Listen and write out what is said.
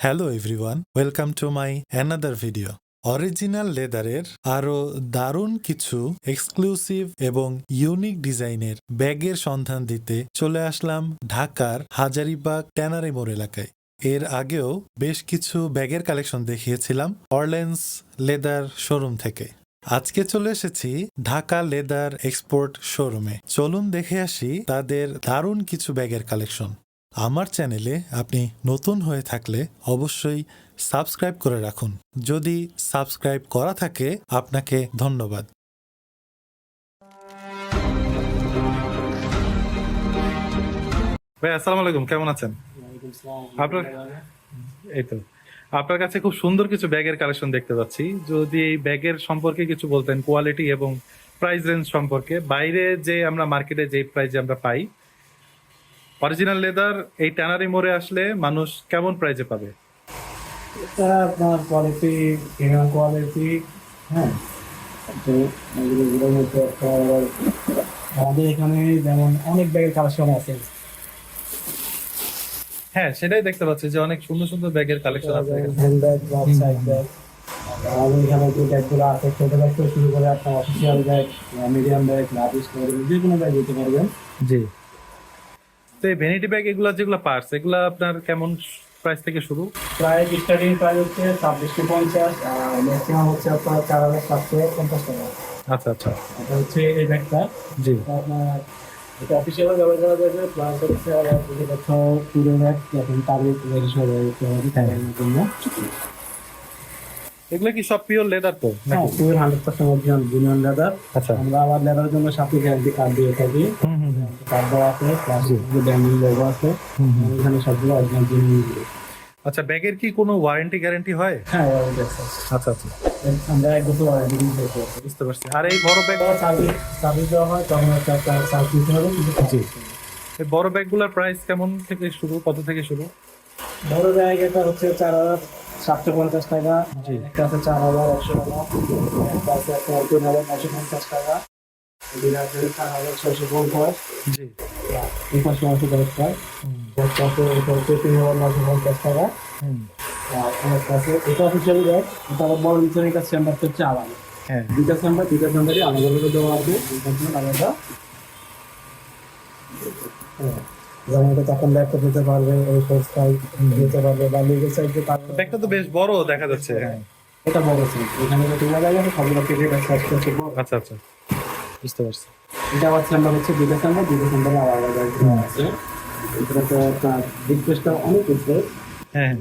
Hello everyone, welcome to my another video. Original লেদারের আরও দারুণ কিছু এক্সক্লুসিভ এবং ইউনিক ডিজাইনের ব্যাগের সন্ধান দিতে চলে আসলাম ঢাকার হাজারীবাগ ট্যানারি মোড় এলাকায়। এর আগেও বেশ কিছু ব্যাগের কালেকশন দেখিয়েছিলাম অরল্যান্স লেদার শোরুম থেকে। আজকে চলে এসেছি ঢাকা লেদার এক্সপোর্ট শোরুমে। চলুন দেখে আসি তাদের দারুণ কিছু ব্যাগের কালেকশন। আমার চ্যানেলে আপনি নতুন হয়ে থাকলে অবশ্যই সাবস্ক্রাইব করে রাখুন। যদি সাবস্ক্রাইব করা থাকে আপনাকে ধন্যবাদ। ভাই আসসালামু আলাইকুম, কেমন আছেন? আপনার এই তো আপনার কাছে খুব সুন্দর কিছু ব্যাগের কালেকশন দেখতে পাচ্ছি। যদি এই ব্যাগের সম্পর্কে কিছু বলতেন, কোয়ালিটি এবং প্রাইস রেঞ্জ সম্পর্কে। বাইরে যে আমরা মার্কেটে যে প্রাইসে আমরা পাই, অরিজিনাল লেদার এই ট্যানারি মোড়ে আসলে মানুষ কেমন প্রাইসে পাবে? এটা আপনার কোয়ালিটি, প্রিমিয়াম কোয়ালিটি। হ্যাঁ, তো এগুলোর মধ্যে একটা আমাদের এখানে যেমন অনেক ব্যাগের কালেকশন আছে। হ্যাঁ, সেটাই দেখতে পাচ্ছি যে অনেক সুন্দর সুন্দর ব্যাগের কালেকশন আছে এখানে। Hand bag, side bag. আমাদের এখানে যে ব্যাগগুলো আছে, ছোট ব্যাগ থেকে শুরু করে আপনার official bag, medium bag, large bag, যে কোনো ব্যাগ দিতে পারবেন। জি। তো এই ভ্যানিটি ব্যাগ এগুলা যেগুলো পার্টস, এগুলা আপনার কেমন প্রাইস থেকে শুরু? প্রায় স্টার্টিং প্রাইস হচ্ছে 2650, আর ম্যাক্সিমাম হচ্ছে আপনার 4750 টাকা। আচ্ছা আচ্ছা। এটা হচ্ছে এই ব্যাগটা। জি। আপনার এটা অফিসিয়াল ব্যবহার করা যাবে, প্লাস হচ্ছে আবার যদি কোথাও ট্যুরে ব্যাগ এখন তারিখ রেজিস্টার করতে হবে তাদের জন্য। এগুলো কি সব পিওর লেদার তো হ্যাঁ, নাকি? Tour 100% original genuine leather. আচ্ছা। আমরা আবার লেদারের জন্য সাথে গ্যারান্টি কার্ড দিয়ে থাকি। হুম হুম হুম। কার্ড দেওয়া আছে, প্লাস ব্র্যান্ডিং লোগো আছে। এখানে সবগুলো অরিজিনাল জেনুইন। আচ্ছা, ব্যাগের কি কোনো ওয়ারেন্টি গ্যারান্টি হয়? হ্যাঁ, ওয়ারেন্টি আছে। আচ্ছা আচ্ছা, আমরা 1 বছর ওয়ারেন্টি দিয়ে থাকি। বুঝতে পারছি। আর এই বড় ব্যাগ, সার্ভিস দেওয়া হয়, তখন একটা চার্জ দিতে হবে, কিন্তু জি, এই বড় ব্যাগগুলোর প্রাইস কেমন থেকে শুরু, কত থেকে শুরু? বড় ব্যাগ এটা হচ্ছে 4750 টাকা, জি। একটা আছে 4100 টাকা, একটা আছে আপনার 3950 টাকা, এটা আছে 4650, জি। এই পাশে আছে 10 টাকা, হুম 10 টাকা এটা হচ্ছে 3950 টাকা। হুম। আর একটা আছে, এটা অফিসিয়াল ব্যাগ, এটা আবার বড় নিচের কাছে চেম্বার হচ্ছে আলাদা। হ্যাঁ। দুইটা চেম্বারই আলাদা আলাদা দেওয়া আছে, দুইটা চেম্বার আলাদা। হ্যাঁ, যেমন এটা তখন ল্যাপটপ দিতে পারবে, ওই ফোর্স ফাইল দিতে পারবে, বা লিগেল সাইড দিয়ে পারবে। ব্যাগটা তো বেশ বড় দেখা যাচ্ছে। হ্যাঁ। এটা বড় সাইজ, এখানে যে তোলা যায় সবগুলো কেটে এটা সাইজ করতে বড়। আচ্ছা আচ্ছা, বুঝতে পারছি। এটা আমার চেম্বার হচ্ছে দুইটা চেম্বারে আলাদা আলাদা আছে। এটা তো একটা রিকোয়েস্টটা অনেক রিকোয়েস্ট। হ্যাঁ